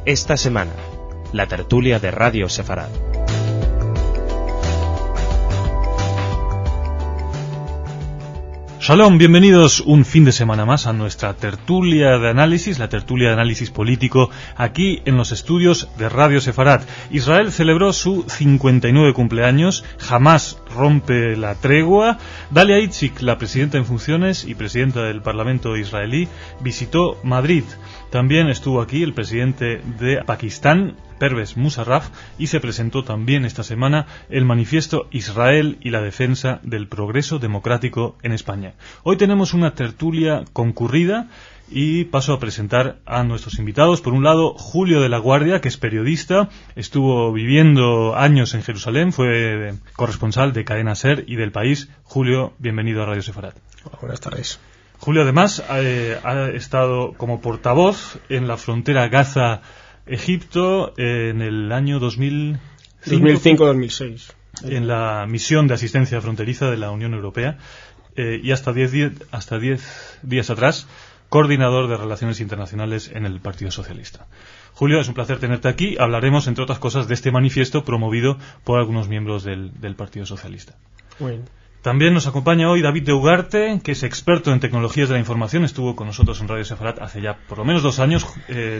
esta semana, la tertulia de Radio Sefarad. Shalom, bienvenidos un fin de semana más a nuestra tertulia de análisis, la tertulia de análisis político, aquí en los estudios de Radio Sefarad. Israel celebró su 59 cumpleaños, Hamás rompe la tregua, Dalia Itzig, la presidenta en funciones y presidenta del Parlamento israelí, visitó Madrid. También estuvo aquí el presidente de Pakistán, Pervez Musharraf, y se presentó también esta semana el manifiesto Israel y la defensa del progreso democrático en España. Hoy tenemos una tertulia concurrida y paso a presentar a nuestros invitados. Por un lado, Julio de la Guardia, que es periodista, estuvo viviendo años en Jerusalén, fue corresponsal de Cadena SER y del País. Julio, bienvenido a Radio Sefarad. Hola, buenas tardes. Julio, además, ha estado como portavoz en la frontera Gaza-Egipto en el año 2005-2006. En la misión de asistencia fronteriza de la Unión Europea y hasta 10 días atrás, coordinador de Relaciones Internacionales en el Partido Socialista. Julio, es un placer tenerte aquí. Hablaremos, entre otras cosas, de este manifiesto promovido por algunos miembros del Partido Socialista. Bueno. También nos acompaña hoy David de Ugarte, que es experto en tecnologías de la información. Estuvo con nosotros en Radio Sefarad hace ya por lo menos 2 años.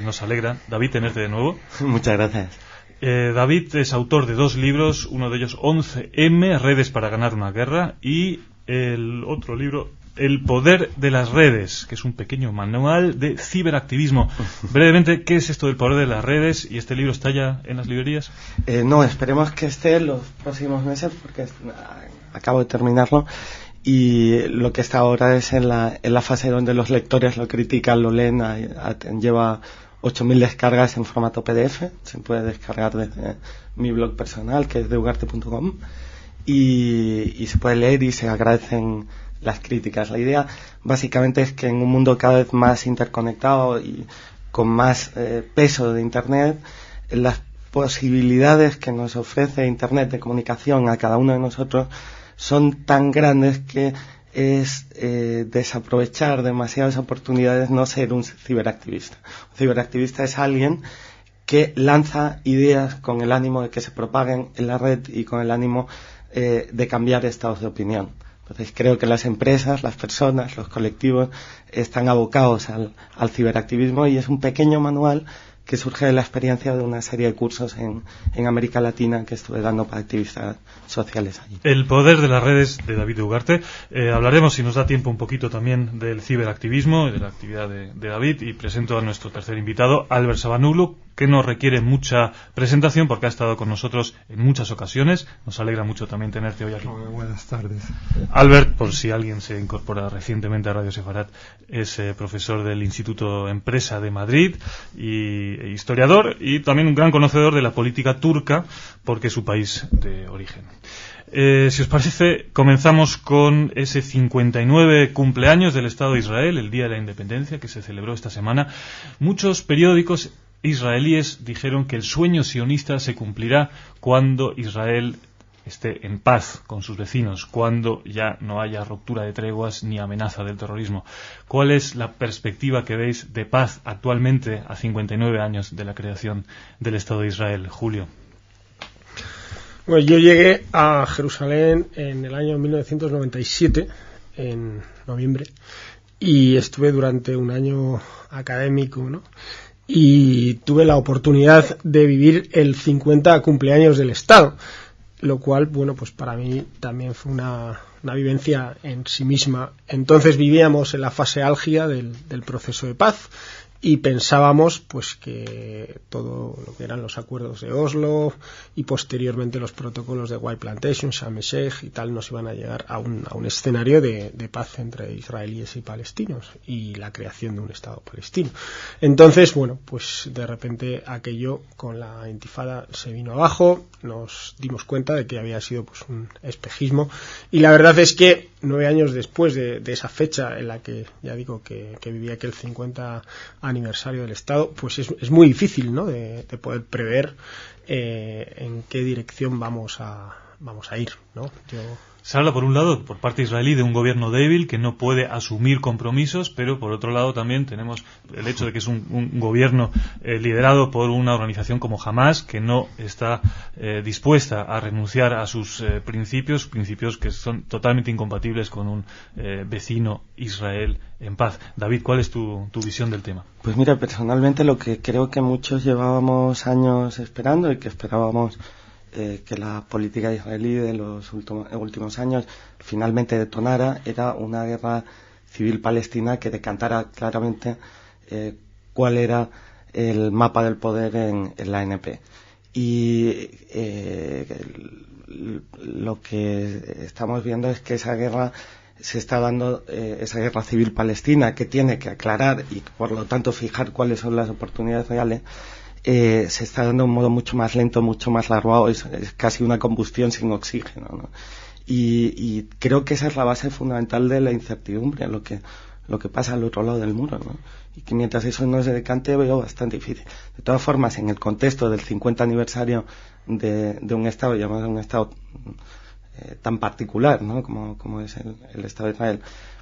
Nos alegra, David, tenerte de nuevo. Muchas gracias. David es autor de 2 libros, uno de ellos 11M, Redes para ganar una guerra, y el otro libro, El poder de las redes, que es un pequeño manual de ciberactivismo. Brevemente, ¿qué es esto del poder de las redes? ¿Y este libro está ya en las librerías? No, esperemos que esté en los próximos meses, porque acabo de terminarlo. Y lo que está ahora es en la fase donde los lectores lo critican, lo leen, lleva 8.000 descargas en formato PDF, se puede descargar desde mi blog personal, que es deugarte.com, y se puede leer y se agradecen las críticas. La idea básicamente es que en un mundo cada vez más interconectado y con más peso de Internet, las posibilidades que nos ofrece Internet de comunicación a cada uno de nosotros son tan grandes que es desaprovechar demasiadas oportunidades no ser un ciberactivista. Un ciberactivista es alguien que lanza ideas con el ánimo de que se propaguen en la red y con el ánimo de cambiar estados de opinión. Entonces creo que las empresas, las personas, los colectivos están abocados al ciberactivismo, y es un pequeño manual que surge de la experiencia de una serie de cursos en América Latina que estuve dando para activistas sociales allí. El poder de las redes, de David de Ugarte. Hablaremos, si nos da tiempo, un poquito también del ciberactivismo y de la actividad de David, y presento a nuestro tercer invitado, Albert Sabanoglu, que no requiere mucha presentación porque ha estado con nosotros en muchas ocasiones. Nos alegra mucho también tenerte hoy aquí. Buenas tardes. Albert, por si alguien se incorpora recientemente a Radio Sefarad, es profesor del Instituto Empresa de Madrid y historiador, y también un gran conocedor de la política turca porque es su país de origen. Si os parece, comenzamos con ese 59 cumpleaños del Estado de Israel, el Día de la Independencia, que se celebró esta semana. Muchos periódicos israelíes dijeron que el sueño sionista se cumplirá cuando Israel esté en paz con sus vecinos, cuando ya no haya ruptura de treguas ni amenaza del terrorismo. ¿Cuál es la perspectiva que veis de paz actualmente, a 59 años de la creación del Estado de Israel? Julio. Bueno, yo llegué a Jerusalén en el año 1997, en noviembre, y estuve durante un año académico, ¿no? Y tuve la oportunidad de vivir el 50 cumpleaños del Estado, lo cual, bueno, pues para mí también fue una vivencia en sí misma. Entonces vivíamos en la fase álgida del proceso de paz, y pensábamos pues que todo lo que eran los acuerdos de Oslo y posteriormente los protocolos de White Plantation, Sharm el Sheikh y tal nos iban a llegar a un escenario de paz entre israelíes y palestinos y la creación de un Estado palestino. Entonces, bueno, pues de repente aquello con la intifada se vino abajo, nos dimos cuenta de que había sido pues un espejismo, y la verdad es que 9 años después de esa fecha en la que ya digo que vivía aquel 50 aniversario del Estado, pues es muy difícil, ¿no?, de poder prever en qué dirección vamos a ir, ¿no? Se habla, por un lado, por parte israelí, de un gobierno débil que no puede asumir compromisos, pero por otro lado también tenemos el hecho de que es un gobierno liderado por una organización como Hamás, que no está dispuesta a renunciar a sus principios que son totalmente incompatibles con un vecino Israel en paz. David, ¿cuál es tu visión del tema? Pues mira, personalmente lo que creo que muchos llevábamos años esperando y que esperábamos que la política israelí de los últimos años finalmente detonara era una guerra civil palestina que decantara claramente cuál era el mapa del poder en la ANP. Y lo que estamos viendo es que esa guerra se está dando, esa guerra civil palestina, que tiene que aclarar y por lo tanto fijar cuáles son las oportunidades reales, se está dando de un modo mucho más lento, mucho más larvado, es casi una combustión sin oxígeno, ¿no? Y creo que esa es la base fundamental de la incertidumbre, lo que pasa al otro lado del muro, ¿no? Y que mientras eso no se decante veo bastante difícil. De todas formas, en el contexto del 50 aniversario de un Estado, llamado un Estado tan particular, ¿no? como es el Estado de Israel,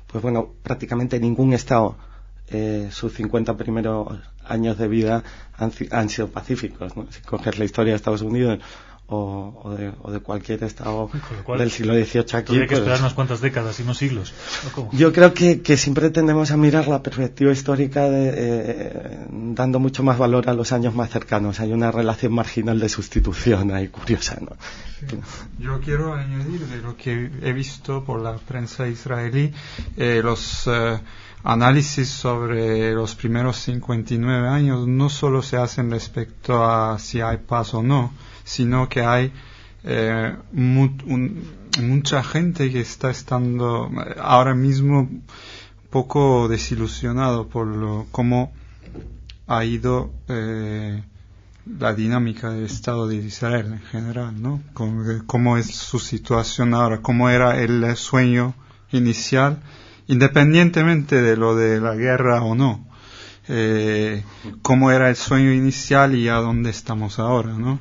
pues bueno, prácticamente ningún Estado sus 50 primeros años de vida han sido pacíficos, ¿no? Si coges la historia de Estados Unidos o de cualquier estado del siglo XVIII aquí, hay que esperar unas cuantas décadas y no siglos. Yo creo que siempre tendemos a mirar la perspectiva histórica dando mucho más valor a los años más cercanos. Hay una relación marginal de sustitución ahí curiosa, ¿no? Sí. Yo quiero añadir de lo que he visto por la prensa israelí, los análisis sobre los primeros 59 años no solo se hacen respecto a si hay paz o no, sino que hay mucha gente que está estando ahora mismo un poco desilusionado por cómo ha ido la dinámica del Estado de Israel en general, ¿no? Cómo es su situación ahora, cómo era el sueño inicial, independientemente de lo de la guerra o no. Cómo era el sueño inicial y a dónde estamos ahora, ¿no?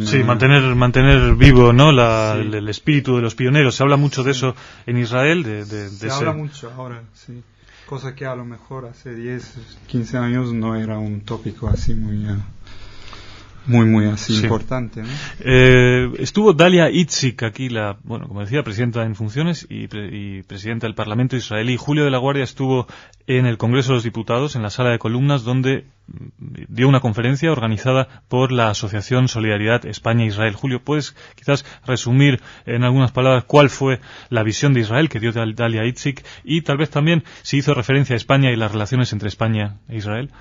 Sí, mantener vivo, ¿no? El espíritu de los pioneros. Se habla mucho de eso en Israel. Se habla mucho ahora, sí. Cosa que a lo mejor hace 10, 15 años no era un tópico así muy así, sí, importante, ¿no? Estuvo Dalia Itzik aquí, como decía, presidenta en funciones y presidenta del Parlamento israelí. Julio de la Guardia estuvo en el Congreso de los Diputados, en la sala de columnas, donde dio una conferencia organizada por la Asociación Solidaridad España-Israel. Julio, ¿puedes quizás resumir en algunas palabras cuál fue la visión de Israel que dio Dalia Itzik y tal vez también si hizo referencia a España y las relaciones entre España e Israel?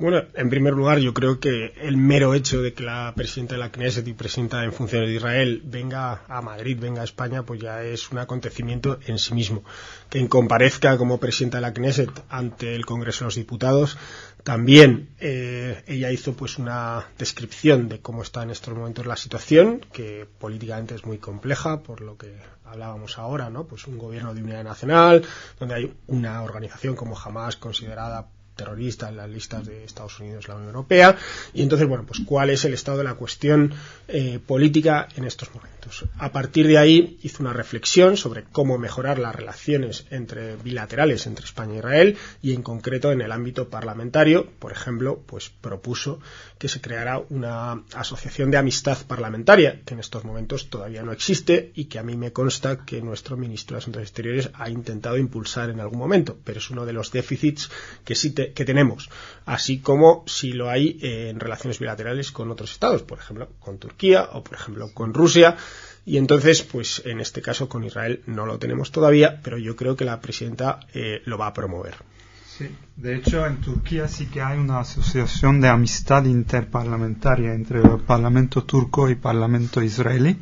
Bueno, en primer lugar, yo creo que el mero hecho de que la presidenta de la Knesset y presidenta en funciones de Israel venga a Madrid, venga a España, pues ya es un acontecimiento en sí mismo. Que comparezca como presidenta de la Knesset ante el Congreso de los Diputados, también ella hizo pues una descripción de cómo está en estos momentos la situación, que políticamente es muy compleja, por lo que hablábamos ahora, ¿no? Pues un gobierno de unidad nacional, donde hay una organización como Hamás considerada terrorista en las listas de Estados Unidos y la Unión Europea, y entonces, bueno, pues cuál es el estado de la cuestión política en estos momentos. A partir de ahí hizo una reflexión sobre cómo mejorar las relaciones bilaterales entre España e Israel, y en concreto en el ámbito parlamentario, por ejemplo, pues propuso que se creara una asociación de amistad parlamentaria, que en estos momentos todavía no existe y que a mí me consta que nuestro ministro de Asuntos Exteriores ha intentado impulsar en algún momento, pero es uno de los déficits que tenemos, así como si lo hay en relaciones bilaterales con otros estados, por ejemplo con Turquía o por ejemplo con Rusia, y entonces pues en este caso con Israel no lo tenemos todavía, pero yo creo que la presidenta lo va a promover. Sí, de hecho en Turquía sí que hay una asociación de amistad interparlamentaria entre el Parlamento turco y el Parlamento israelí.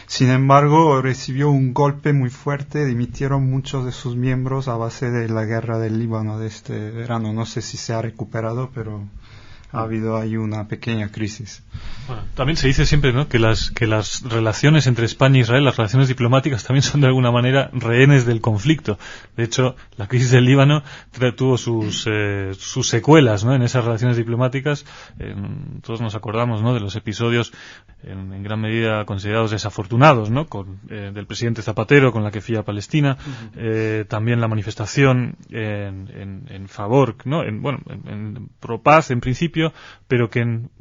Sin embargo, recibió un golpe muy fuerte, dimitieron muchos de sus miembros a base de la guerra del Líbano de este verano. No sé si se ha recuperado, pero ha habido ahí una pequeña crisis. Bueno, también se dice siempre, ¿no?, que las relaciones entre España e Israel, las relaciones diplomáticas, también son de alguna manera rehenes del conflicto. De hecho, la crisis del Líbano tuvo sus secuelas, ¿no?, en esas relaciones diplomáticas. Todos nos acordamos, ¿no?, de los episodios en gran medida considerados desafortunados, ¿no?, del presidente Zapatero con la kefía palestina, también la manifestación en favor, ¿no?, en pro paz en principio, pero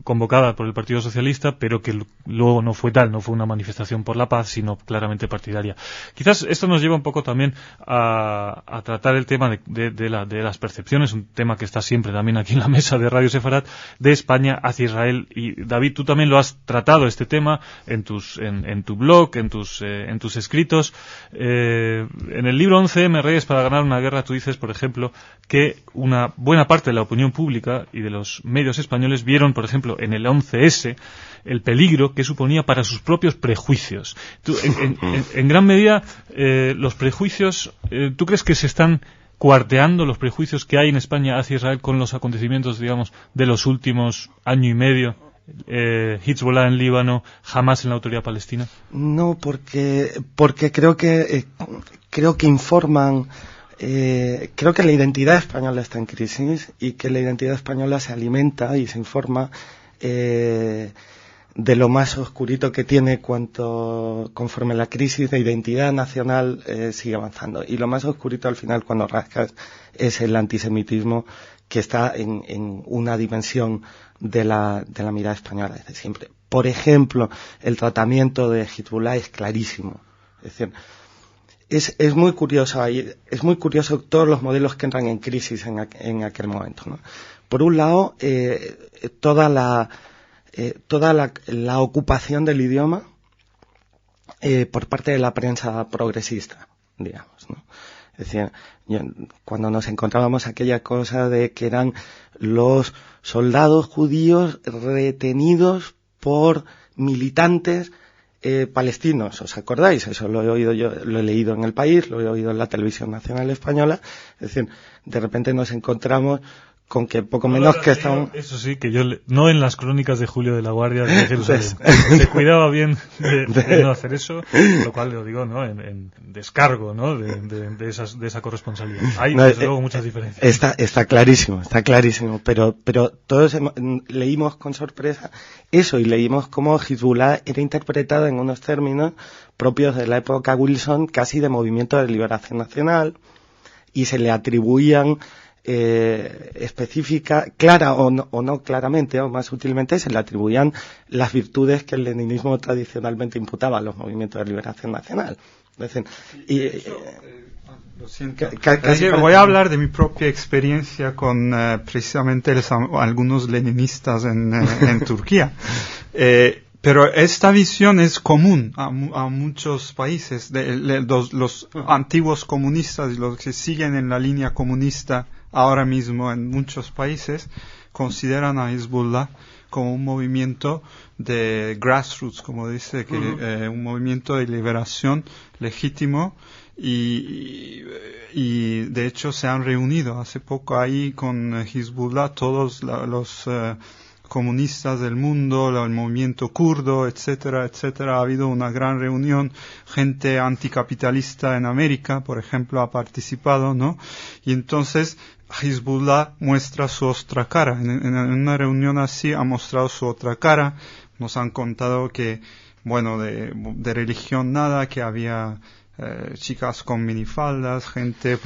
convocada por el Partido Socialista, pero que luego no fue tal, no fue una manifestación por la paz, sino claramente partidaria. Quizás esto nos lleva un poco también a tratar el tema de las percepciones, un tema que está siempre también aquí en la mesa de Radio Sefarat, de España hacia Israel. Y David, tú también lo has tratado este tema en tu blog, en tus escritos. En el libro 11M Reyes para ganar una guerra, tú dices, por ejemplo, que una buena parte de la opinión pública y de los medios españoles vieron, por ejemplo, en el 11S el peligro que suponía para sus propios prejuicios. Tú, en gran medida, los prejuicios, ¿tú crees que se están cuarteando los prejuicios que hay en España hacia Israel con los acontecimientos, digamos, de los últimos año y medio? Hezbollah en Líbano, Hamas en la Autoridad Palestina. No, porque creo que informan. Creo que la identidad española está en crisis y que la identidad española se alimenta y se informa de lo más oscurito que tiene conforme la crisis de identidad nacional sigue avanzando. Y lo más oscurito al final, cuando rascas, es el antisemitismo, que está en una dimensión de la mirada española desde siempre. Por ejemplo, el tratamiento de Hezbollah es clarísimo. Es decir, es muy curioso todos los modelos que entran en crisis en aquel momento, ¿no? Por un lado, toda la ocupación del idioma por parte de la prensa progresista, digamos, ¿no? Es decir, cuando nos encontrábamos aquella cosa de que eran los soldados judíos retenidos por militantes palestinos, ¿os acordáis? Eso lo he oído yo, lo he leído en El País, lo he oído en la televisión nacional española. Es decir, de repente nos encontramos con que poco menos que estaban... Eso sí, que yo no en las crónicas de Julio de la Guardia de Jerusalén. Se cuidaba bien de no hacer eso, lo cual lo digo, ¿no?, en descargo, ¿no?, de esa corresponsabilidad. Hay, desde luego, muchas diferencias. Está clarísimo, pero todos leímos con sorpresa eso, y leímos cómo Hezbollah era interpretada en unos términos propios de la época Wilson, casi de movimiento de liberación nacional, y se le atribuían específica, clara o no claramente, o más sutilmente, se le atribuían las virtudes que el leninismo tradicionalmente imputaba a los movimientos de liberación nacional. Es decir, lo siento. Voy a hablar de mi propia experiencia con precisamente algunos leninistas en Turquía. Pero esta visión es común a muchos países, los antiguos comunistas y los que siguen en la línea comunista ahora mismo en muchos países consideran a Hezbollah como un movimiento de grassroots, como dice, que un movimiento de liberación legítimo, y de hecho se han reunido hace poco ahí con Hezbollah todos los comunistas del mundo, el movimiento kurdo, etcétera, etcétera. Ha habido una gran reunión, gente anticapitalista en América, por ejemplo, ha participado, ¿no? Y entonces Hezbollah muestra su otra cara. En una reunión así ha mostrado su otra cara. Nos han contado que, bueno, de religión nada, que había chicas con minifaldas, gente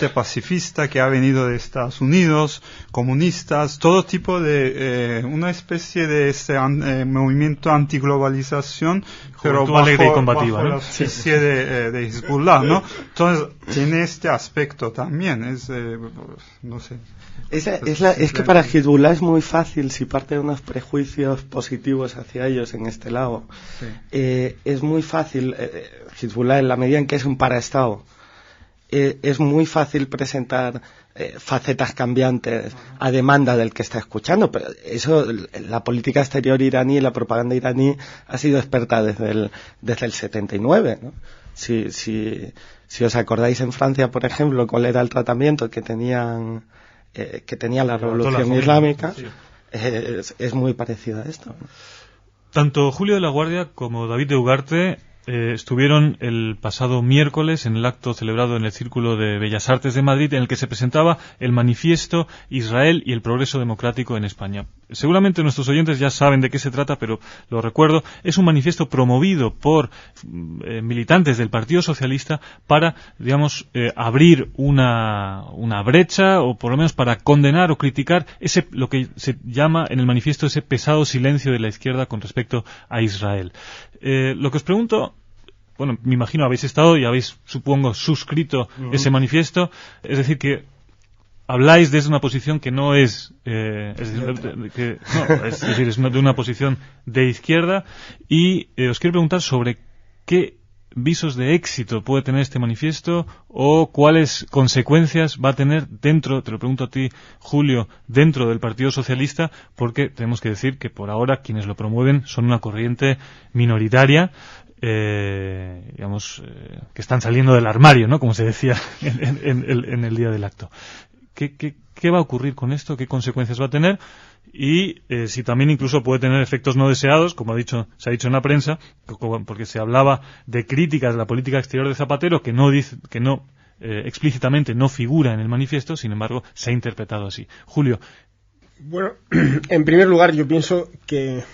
pacifista que ha venido de Estados Unidos, comunistas, todo tipo de una especie de movimiento antiglobalización, pero bajo la especie de Hezbollah, ¿no? Entonces tiene este aspecto también, no sé. Es que para Hezbollah es muy fácil, si parte de unos prejuicios positivos hacia ellos en este lado, sí. Es muy fácil, Hezbollah, en la medida en que es un paraestado, es muy fácil presentar facetas cambiantes a demanda del que está escuchando, pero eso, la política exterior iraní, la propaganda iraní ha sido experta desde el 79, ¿no? Si os acordáis, en Francia, por ejemplo, cuál era el tratamiento que tenían que tenía la Revolución Islámica, sí. Es muy parecida a esto, ¿no? Tanto Julio de la Guardia como David de Ugarte estuvieron el pasado miércoles en el acto celebrado en el Círculo de Bellas Artes de Madrid, en el que se presentaba el manifiesto Israel y el progreso democrático en España. Seguramente nuestros oyentes ya saben de qué se trata, pero lo recuerdo. Es un manifiesto promovido por militantes del Partido Socialista para, digamos, abrir una brecha, o por lo menos para condenar o criticar lo que se llama en el manifiesto ese pesado silencio de la izquierda con respecto a Israel. Lo que os pregunto, bueno, me imagino habéis estado y habéis, supongo, suscrito ese manifiesto, es decir, que habláis desde una posición que no es, es de una posición de izquierda, y os quiero preguntar sobre qué visos de éxito puede tener este manifiesto o cuáles consecuencias va a tener dentro, te lo pregunto a ti, Julio, dentro del Partido Socialista, porque tenemos que decir que por ahora quienes lo promueven son una corriente minoritaria, digamos, que están saliendo del armario, ¿no? Como se decía en el día del acto. ¿Qué va a ocurrir con esto? ¿Qué consecuencias va a tener? Y si también incluso puede tener efectos no deseados, como se ha dicho en la prensa, porque se hablaba de críticas de la política exterior de Zapatero que no explícitamente no figura en el manifiesto, sin embargo se ha interpretado así. Julio. Bueno, en primer lugar yo pienso que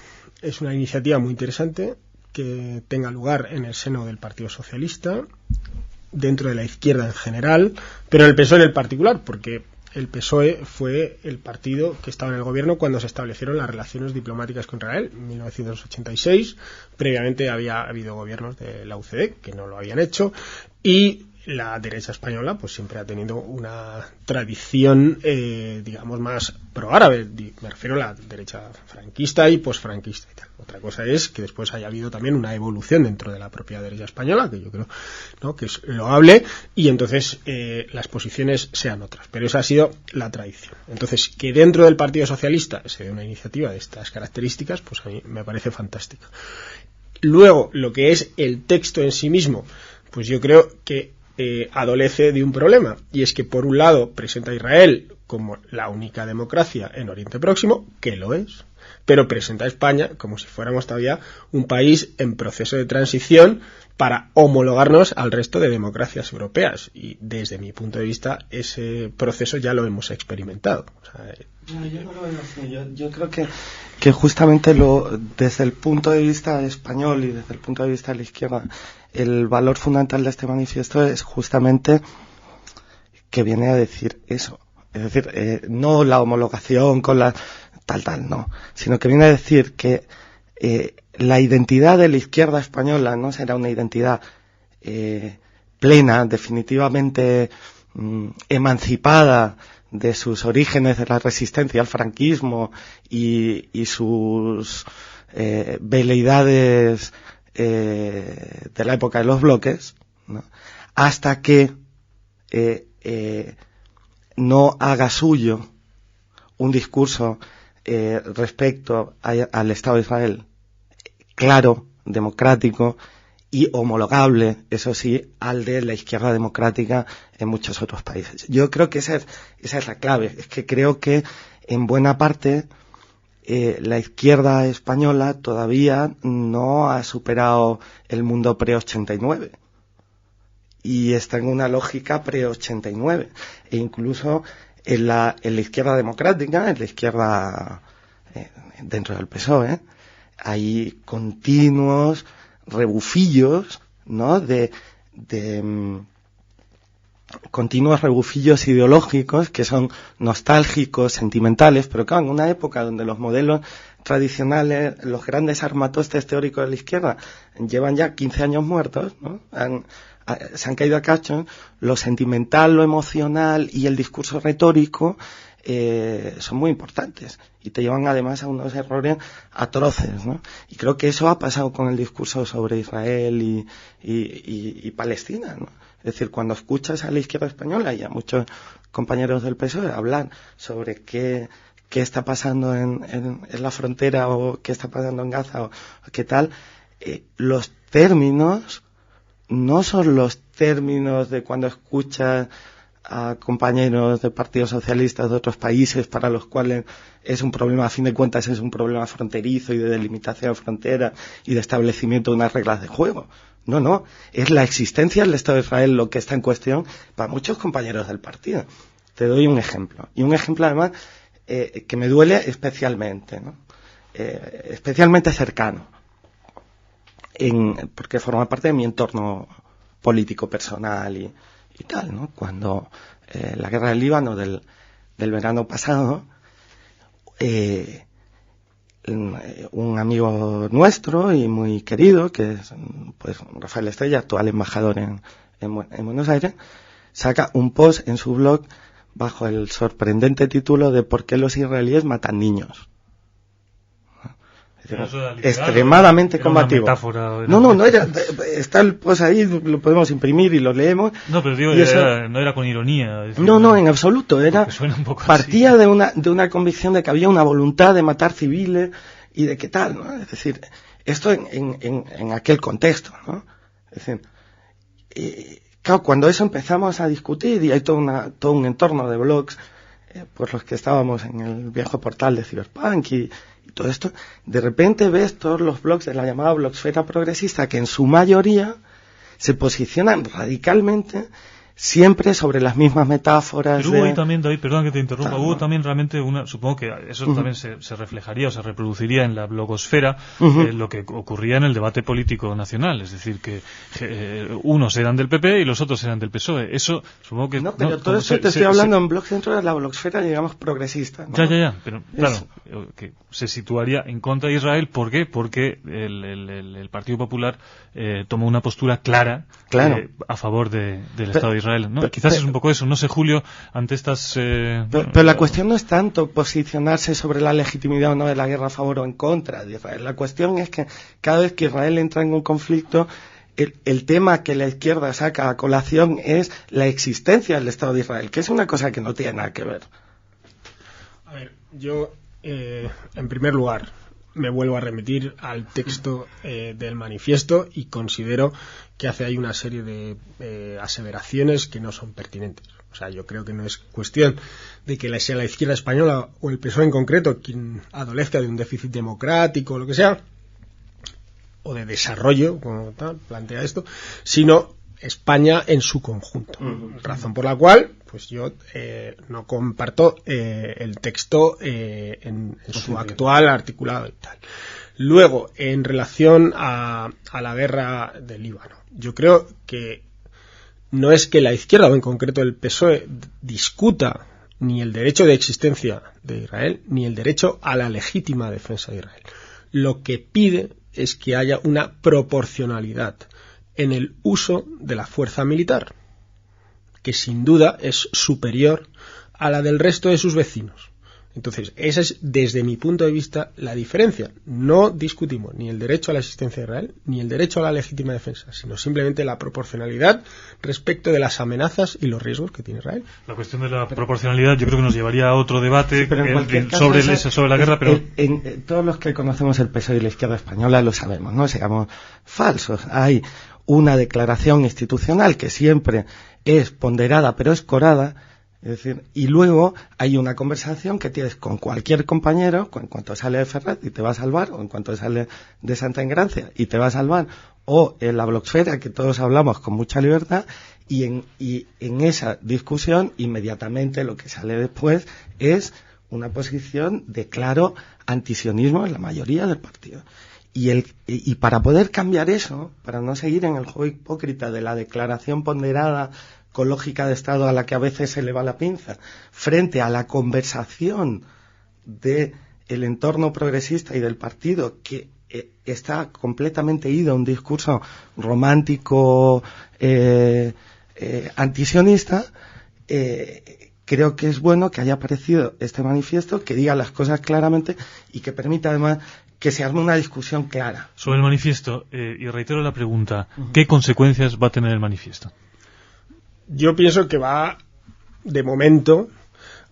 es una iniciativa muy interesante que tenga lugar en el seno del Partido Socialista, dentro de la izquierda en general, pero en el PSOE en el particular, porque el PSOE fue el partido que estaba en el gobierno cuando se establecieron las relaciones diplomáticas con Israel en 1986. Previamente había habido gobiernos de la UCD que no lo habían hecho, y la derecha española pues siempre ha tenido una tradición digamos más pro-árabe. Me refiero a la derecha franquista y posfranquista y tal. Otra cosa es que después haya habido también una evolución dentro de la propia derecha española, que yo creo, ¿no?, que es loable, y entonces las posiciones sean otras, pero esa ha sido la tradición. Entonces, que dentro del Partido Socialista se dé una iniciativa de estas características, pues a mí me parece fantástica. Luego, lo que es el texto en sí mismo, pues yo creo que adolece de un problema, y es que por un lado presenta a Israel como la única democracia en Oriente Próximo, que lo es, pero presenta a España como si fuéramos todavía un país en proceso de transición para homologarnos al resto de democracias europeas, y desde mi punto de vista ese proceso ya lo hemos experimentado. O sea, yo no lo veo así. Yo creo que justamente desde el punto de vista español y desde el punto de vista de la izquierda, el valor fundamental de este manifiesto es justamente que viene a decir eso. Es decir, no la homologación con la tal, no, sino que viene a decir que la identidad de la izquierda española no será una identidad plena, definitivamente emancipada de sus orígenes de la resistencia al franquismo y sus veleidades de la época de los bloques, ¿no?, hasta que no haga suyo un discurso respecto al Estado de Israel claro, democrático y homologable, eso sí, al de la izquierda democrática en muchos otros países. Yo creo que esa es la clave. Es que creo que en buena parte la izquierda española todavía no ha superado el mundo pre-89 y está en una lógica pre-89, e incluso en la izquierda democrática, en la izquierda dentro del PSOE, hay continuos rebufillos, ¿no?, continuos rebufillos ideológicos que son nostálgicos, sentimentales, pero claro, en una época donde los modelos tradicionales, los grandes armatostes teóricos de la izquierda llevan ya 15 años muertos, ¿no?, se han caído a cachos, lo sentimental, lo emocional y el discurso retórico son muy importantes y te llevan además a unos errores atroces, ¿no? Y creo que eso ha pasado con el discurso sobre Israel y Palestina, ¿no? Es decir, cuando escuchas a la izquierda española y a muchos compañeros del PSOE hablar sobre qué está pasando en la frontera o qué está pasando en Gaza o qué tal, los términos no son los términos de cuando escuchas a compañeros de partidos socialistas de otros países para los cuales es un problema, a fin de cuentas, es un problema fronterizo y de delimitación de fronteras y de establecimiento de unas reglas de juego. No, es la existencia del Estado de Israel lo que está en cuestión para muchos compañeros del partido. Te doy un ejemplo, y un ejemplo además que me duele especialmente, ¿no? Especialmente cercano, porque forma parte de mi entorno político personal y tal, ¿no? Cuando la guerra del Líbano del verano pasado, un amigo nuestro y muy querido, que es pues Rafael Estrella, actual embajador en Buenos Aires, saca un post en su blog bajo el sorprendente título de ¿por qué los israelíes matan niños? Extremadamente combativo. No era, está el post ahí, lo podemos imprimir y lo leemos. No, pero digo, no era con ironía. Decir, no, en absoluto, era partía así. de una convicción de que había una voluntad de matar civiles y de qué tal, ¿no? Es decir, esto en aquel contexto, ¿no? Es decir, claro, cuando eso empezamos a discutir y hay todo un entorno de blogs por los que estábamos en el viejo portal de Cyberpunk y todo esto, de repente ves todos los blogs de la llamada blogosfera progresista que en su mayoría se posicionan radicalmente siempre sobre las mismas metáforas. Pero hubo ahí también, David, perdón que te interrumpa, claro. Hubo también realmente supongo que eso también se reflejaría o se reproduciría en la blogosfera, lo que ocurría en el debate político nacional, es decir, que unos eran del PP y los otros eran del PSOE. Eso supongo que... No, pero todo eso te estoy hablando en blogs dentro de la blogosfera, digamos, progresista, ¿no? Ya, pero claro, que se situaría en contra de Israel. ¿Por qué? Porque el Partido Popular tomó una postura clara a favor del Estado de Israel. ¿No? Quizás es un poco eso, no sé, Julio, ante estas... Pero la cuestión no es tanto posicionarse sobre la legitimidad o no de la guerra a favor o en contra de Israel. La cuestión es que cada vez que Israel entra en un conflicto, el tema que la izquierda saca a colación es la existencia del Estado de Israel, que es una cosa que no tiene nada que ver. A ver, yo, en primer lugar, me vuelvo a remitir al texto del manifiesto y considero que hace ahí una serie de aseveraciones que no son pertinentes. O sea, yo creo que no es cuestión de que sea la izquierda española o el PSOE en concreto quien adolezca de un déficit democrático o lo que sea, o de desarrollo, como tal, plantea esto, sino España en su conjunto. Razón por la cual pues yo no comparto el texto en su actual articulado y tal. Luego, en relación a la guerra del Líbano, yo creo que no es que la izquierda, o en concreto el PSOE, discuta ni el derecho de existencia de Israel, ni el derecho a la legítima defensa de Israel. Lo que pide es que haya una proporcionalidad en el uso de la fuerza militar, que sin duda es superior a la del resto de sus vecinos. Entonces, esa es, desde mi punto de vista, la diferencia. No discutimos ni el derecho a la existencia de Israel, ni el derecho a la legítima defensa, sino simplemente la proporcionalidad respecto de las amenazas y los riesgos que tiene Israel. La cuestión de la proporcionalidad yo creo que nos llevaría a otro debate sobre la guerra, pero... todos los que conocemos el PSOE y la izquierda española lo sabemos, no seamos falsos. Hay una declaración institucional que siempre es ponderada pero escorada, es decir, y luego hay una conversación que tienes con cualquier compañero en cuanto sale de Ferraz y te va a salvar, o en cuanto sale de Santa Engracia y te va a salvar, o en la blogosfera que todos hablamos con mucha libertad, y en esa discusión inmediatamente lo que sale después es una posición de claro antisionismo en la mayoría del partido. Y para poder cambiar eso, para no seguir en el juego hipócrita de la declaración ponderada con lógica de Estado a la que a veces se le va la pinza, frente a la conversación del entorno progresista y del partido que está completamente ido a un discurso romántico antisionista, creo que es bueno que haya aparecido este manifiesto, que diga las cosas claramente y que permita además que se arme una discusión clara. Sobre el manifiesto, y reitero la pregunta, ¿qué consecuencias va a tener el manifiesto? Yo pienso que va, de momento,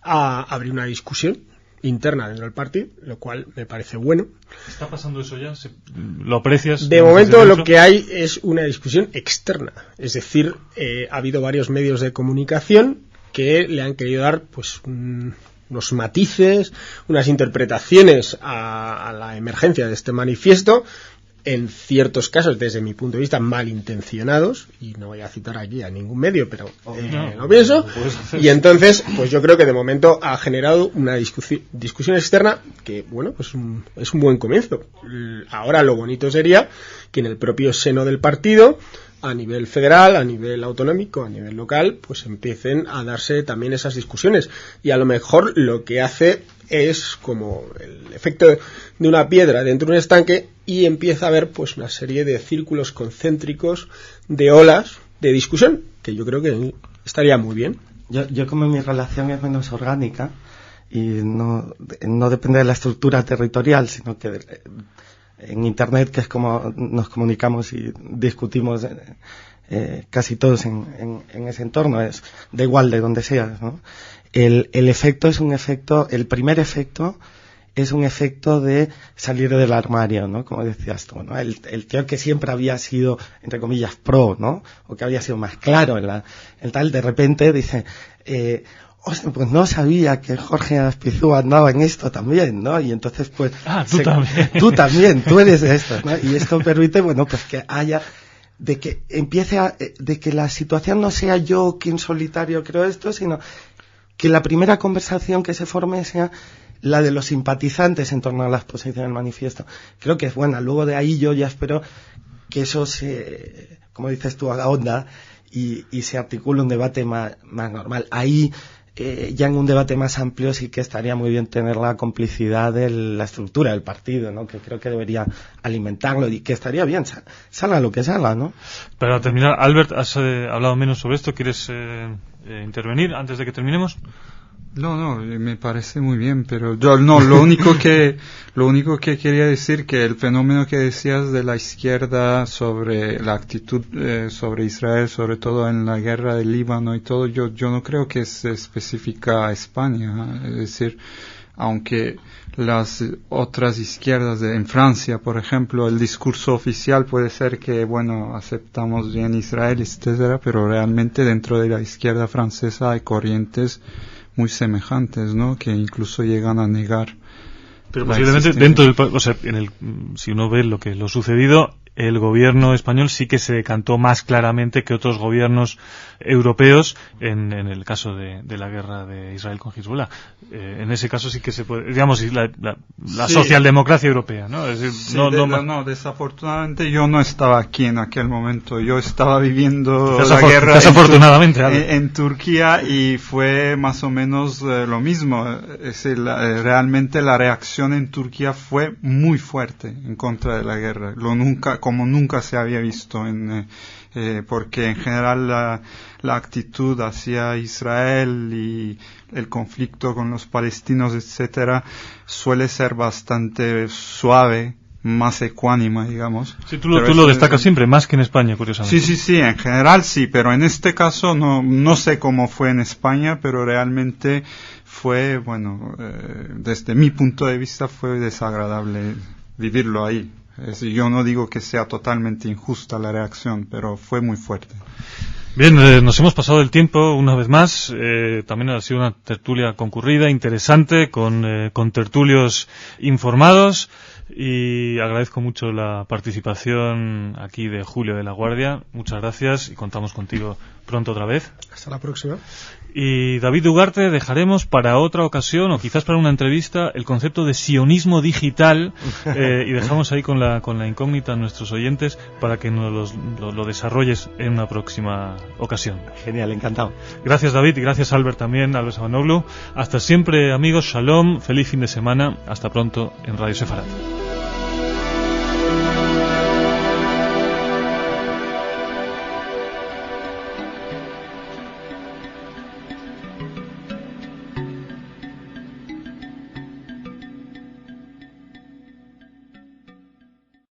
a abrir una discusión interna dentro del partido, lo cual me parece bueno. ¿Está pasando eso ya? ¿Lo aprecias? De momento lo que hay es una discusión externa, es decir, ha habido varios medios de comunicación que le han querido dar pues unos matices, unas interpretaciones a la emergencia de este manifiesto, en ciertos casos, desde mi punto de vista, malintencionados, y no voy a citar aquí a ningún medio, pero lo pienso, y entonces, pues yo creo que de momento ha generado una discusión externa que, bueno, pues es un buen comienzo. Ahora lo bonito sería que en el propio seno del partido, a nivel federal, a nivel autonómico, a nivel local, pues empiecen a darse también esas discusiones, y a lo mejor lo que hace es como el efecto de una piedra dentro de un estanque, y empieza a haber pues una serie de círculos concéntricos, de olas de discusión, que yo creo que estaría muy bien. Yo como mi relación es menos orgánica y no depende de la estructura territorial, sino que en Internet, que es como nos comunicamos y discutimos casi todos en ese entorno, es da igual de donde seas, ¿no? El efecto es un efecto, el primer efecto es un efecto de salir del armario, ¿no? Como decías tú, ¿no? El tío que siempre había sido, entre comillas, pro, ¿no? O que había sido más claro en tal, de repente dice, hostia, pues no sabía que Jorge Azpizú andaba en esto también, ¿no? Y entonces, pues... también. Tú también, tú eres de estos, ¿no? Y esto permite, bueno, pues que haya... de que la situación no sea yo quien solitario creo esto, sino que la primera conversación que se forme sea la de los simpatizantes en torno a las posiciones del manifiesto. Creo que es buena. Luego de ahí yo ya espero que eso se, como dices tú, haga onda y se articule un debate más normal. Ahí, ya en un debate más amplio, sí que estaría muy bien tener la complicidad de la estructura del partido, ¿no? Que creo que debería alimentarlo y que estaría bien, salga lo que salga, ¿no? Para terminar, Albert, has hablado menos sobre esto. ¿Quieres intervenir antes de que terminemos? No, me parece muy bien, pero yo lo único que quería decir, que el fenómeno que decías de la izquierda sobre la actitud sobre Israel, sobre todo en la guerra del Líbano y todo, yo no creo que se especifica a España, es decir, aunque las otras izquierdas en Francia, por ejemplo, el discurso oficial puede ser que, bueno, aceptamos bien Israel, etcétera, pero realmente dentro de la izquierda francesa hay corrientes muy semejantes, ¿no? Que incluso llegan a negar. Pero posiblemente dentro del, o sea, si uno ve lo sucedido, el gobierno español sí que se decantó más claramente que otros gobiernos europeos en el caso de la guerra de Israel con Hezbollah. En ese caso sí que se puede, digamos, la socialdemocracia europea, ¿no? Es decir, sí, desafortunadamente yo no estaba aquí en aquel momento. Yo estaba viviendo la guerra en Turquía, y fue más o menos lo mismo. Es decir, realmente la reacción en Turquía fue muy fuerte en contra de la guerra. Como nunca se había visto porque en general la actitud hacia Israel y el conflicto con los palestinos, etcétera, suele ser bastante suave, más ecuánima, digamos. Sí, tú lo destacas siempre, más que en España, curiosamente. Sí, en general sí, pero en este caso no sé cómo fue en España, pero realmente fue, bueno, desde mi punto de vista fue desagradable vivirlo ahí. Yo no digo que sea totalmente injusta la reacción, pero fue muy fuerte. Bien, nos hemos pasado el tiempo una vez más. También ha sido una tertulia concurrida, interesante, con tertulios informados, y agradezco mucho la participación aquí de Julio de la Guardia. Muchas gracias y contamos contigo pronto otra vez. Hasta la próxima. Y David Ugarte, dejaremos para otra ocasión, o quizás para una entrevista, el concepto de sionismo digital, y dejamos ahí con la incógnita a nuestros oyentes para que nos lo desarrolles en una próxima ocasión. Genial, encantado. Gracias, David, y gracias, Albert, también, Albert Sabanoglu. Hasta siempre, amigos, shalom, feliz fin de semana, hasta pronto en Radio Sefarat.